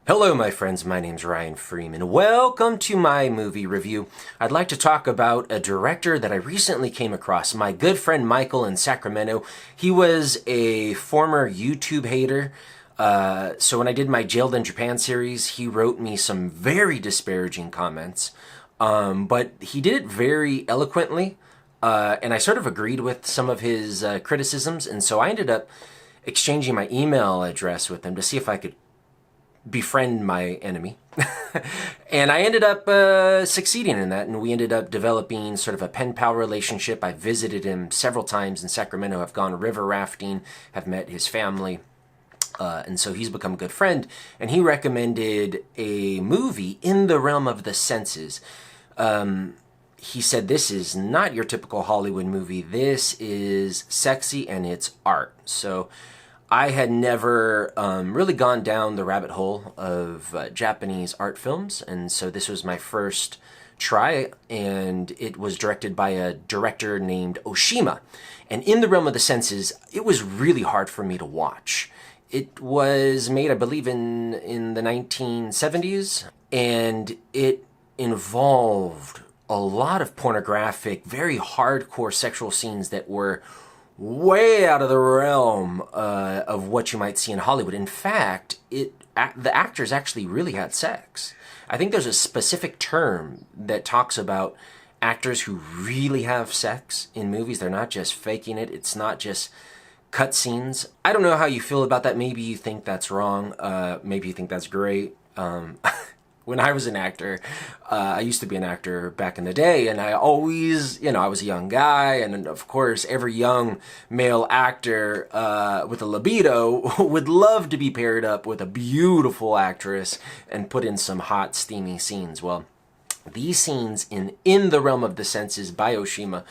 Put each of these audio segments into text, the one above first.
Hello, my friends. My name's Ryan Freeman. Welcome to my movie review. I'd like to talk about a director that I recently came across, my good friend Michael in Sacramento. He was a former YouTube hater. So when I did my Jailed in Japan series, he wrote me some very disparaging comments. But he did it very eloquently, and I sort of agreed with some of his criticisms. And so I ended up exchanging my email address with him to see if I could befriend my enemy. And I ended up succeeding in that, and we ended up developing sort of a pen pal relationship. I visited him several times in Sacramento. I've gone river rafting, have met his family, and so he's become a good friend. And he recommended a movie in the realm of the senses. He said, this is not your typical Hollywood movie. This is sexy and it's art. So I had never really gone down the rabbit hole of Japanese art films, and so this was my first try, and it was directed by a director named Oshima. And in the realm of the senses, it was really hard for me to watch. It was made, I believe, in the 1970s, and it involved a lot of pornographic, very hardcore sexual scenes that were way out of the realm of what you might see in Hollywood. In fact, the actors actually really had sex. I think there's a specific term that talks about actors who really have sex in movies. They're not just faking it. It's not just cut scenes. I don't know how you feel about that. Maybe you think that's wrong. Maybe you think that's great. When I was an actor, I used to be an actor back in the day, and I always, I was a young guy, and of course, every young male actor with a libido would love to be paired up with a beautiful actress and put in some hot, steamy scenes. Well, these scenes in the realm of the senses by Oshima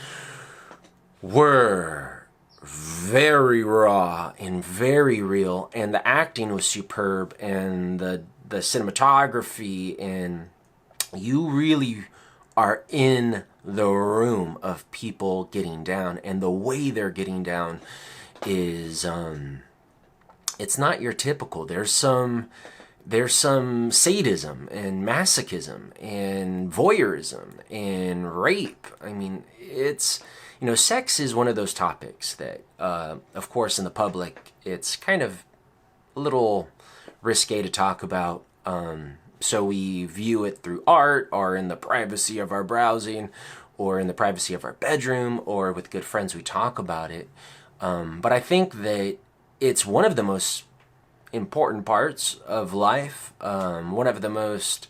were very raw and very real, and the acting was superb, and the cinematography, and you really are in the room of people getting down, and the way they're getting down is it's not your typical. There's some sadism and masochism and voyeurism and rape. I mean, it's, sex is one of those topics that of course in the public it's kind of a little risque to talk about, so we view it through art, or in the privacy of our browsing, or in the privacy of our bedroom, or with good friends we talk about it. But I think that it's one of the most important parts of life, one of the most,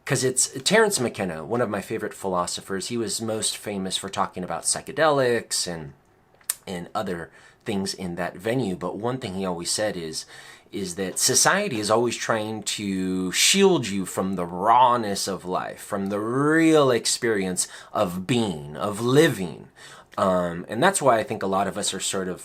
because it's Terence McKenna, one of my favorite philosophers. He was most famous for talking about psychedelics and other things in that venue, but one thing he always said is that society is always trying to shield you from the rawness of life, from the real experience of being, of living. And that's why I think a lot of us are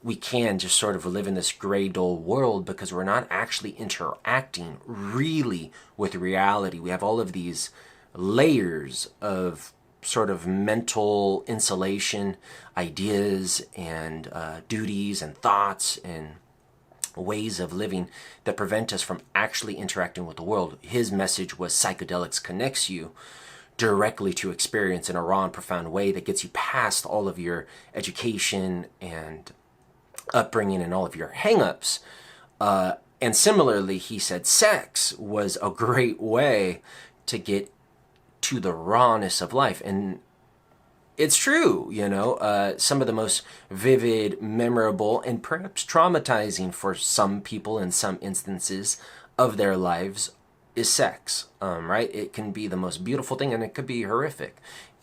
we can just sort of live in this gray, dull world, because we're not actually interacting really with reality. We have all of these layers of sort of mental insulation, ideas and duties and thoughts and ways of living that prevent us from actually interacting with the world. His message was psychedelics connects you directly to experience in a raw and profound way that gets you past all of your education and upbringing and all of your hang-ups. And similarly, he said sex was a great way to get to the rawness of life. And it's true, some of the most vivid, memorable, and perhaps traumatizing for some people in some instances of their lives is sex, right? It can be the most beautiful thing, and it could be horrific.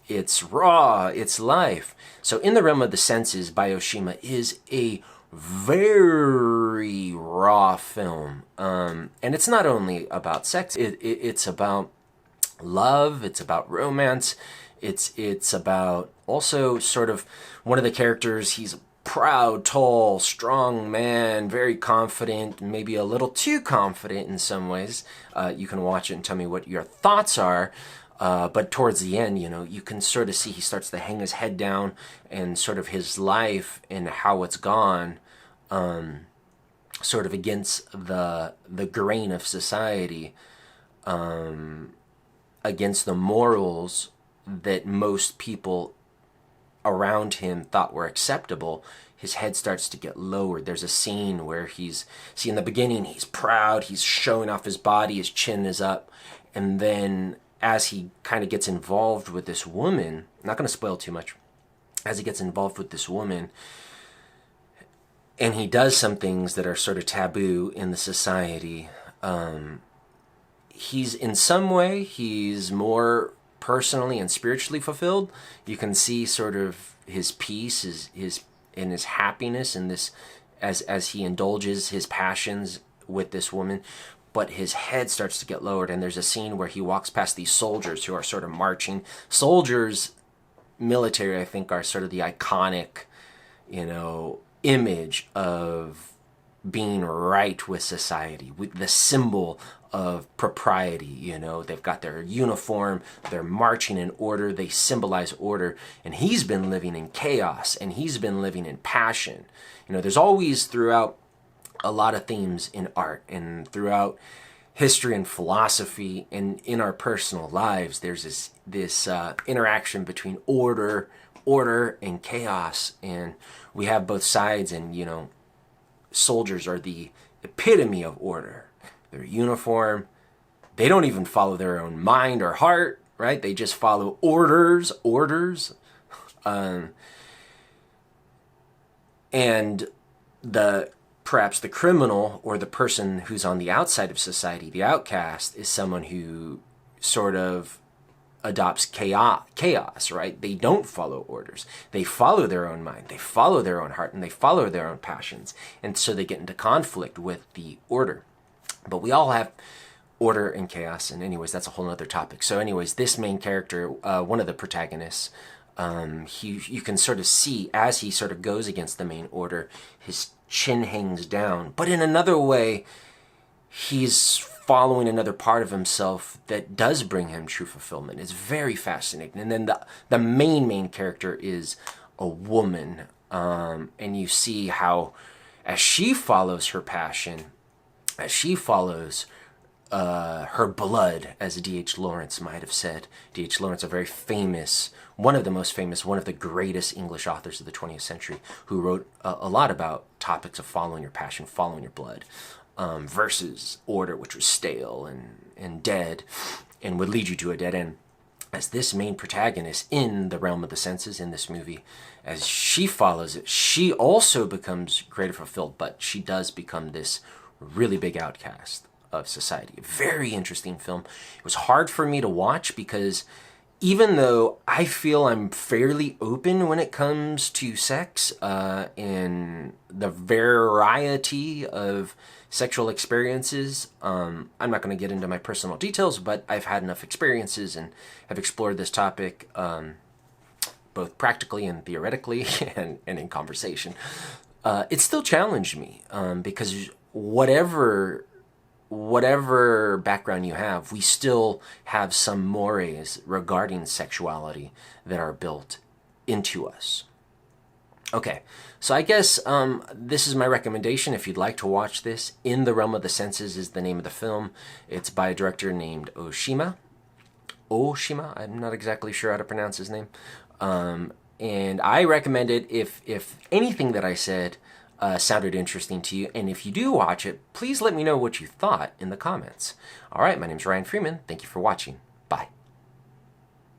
It's raw, it's life. So In the Realm of the Senses by Oshima is a very raw film. And it's not only about sex, it's about love, it's about romance, it's about also sort of one of the characters. He's a proud, tall, strong man, very confident, maybe a little too confident in some ways. You can watch it and tell me what your thoughts are. But towards the end, you can sort of see he starts to hang his head down, and sort of his life and how it's gone sort of against the grain of society, against the morals that most people around him thought were acceptable. His head starts to get lowered. There's a scene where in the beginning, he's proud, he's showing off his body, his chin is up. And then as he kind of gets involved with this woman, I'm not going to spoil too much, as he gets involved with this woman, and he does some things that are sort of taboo in the society, he's in some way, he's more personally and spiritually fulfilled. You can see sort of his peace, his happiness in this, as he indulges his passions with this woman. But his head starts to get lowered, and there's a scene where he walks past these soldiers who are sort of marching. Soldiers, military, I think, are sort of the iconic, image of being right with society, with the symbol of propriety. They've got their uniform, they're marching in order, they symbolize order. And he's been living in chaos, and he's been living in passion. There's always, throughout a lot of themes in art and throughout history and philosophy and in our personal lives, there's this interaction between order and chaos. And we have both sides, and soldiers are the epitome of order. Their uniform, they don't even follow their own mind or heart, right? They just follow orders. And perhaps the criminal, or the person who's on the outside of society, the outcast, is someone who sort of adopts chaos, right? They don't follow orders. They follow their own mind. They follow their own heart, and they follow their own passions. And so they get into conflict with the order. But we all have order and chaos. And anyways, that's a whole other topic. So anyways, this main character, one of the protagonists, you can sort of see, as he sort of goes against the main order, his chin hangs down. But in another way, he's following another part of himself that does bring him true fulfillment. It's very fascinating. And then the main character is a woman. And you see how, as she follows her passion, as she follows her blood, as D.H. Lawrence might have said. D.H. Lawrence, a very famous, one of the most famous, one of the greatest English authors of the 20th century, who wrote a lot about topics of following your passion, following your blood, versus order, which was stale and dead, and would lead you to a dead end. As this main protagonist in The Realm of the Senses, in this movie, as she follows it, she also becomes greater fulfilled, but she does become this really big outcast of society. A very interesting film. It was hard for me to watch because even though I feel I'm fairly open when it comes to sex and the variety of sexual experiences, I'm not going to get into my personal details, but I've had enough experiences and have explored this topic both practically and theoretically and in conversation. It still challenged me because whatever background you have, we still have some mores regarding sexuality that are built into us. Okay, so I guess this is my recommendation if you'd like to watch this. In the Realm of the Senses is the name of the film. It's by a director named Oshima. I'm not exactly sure how to pronounce his name. And I recommend it if anything that I said sounded interesting to you. And if you do watch it, please let me know what you thought in the comments. All right, my name's Ryan Freeman. Thank you for watching.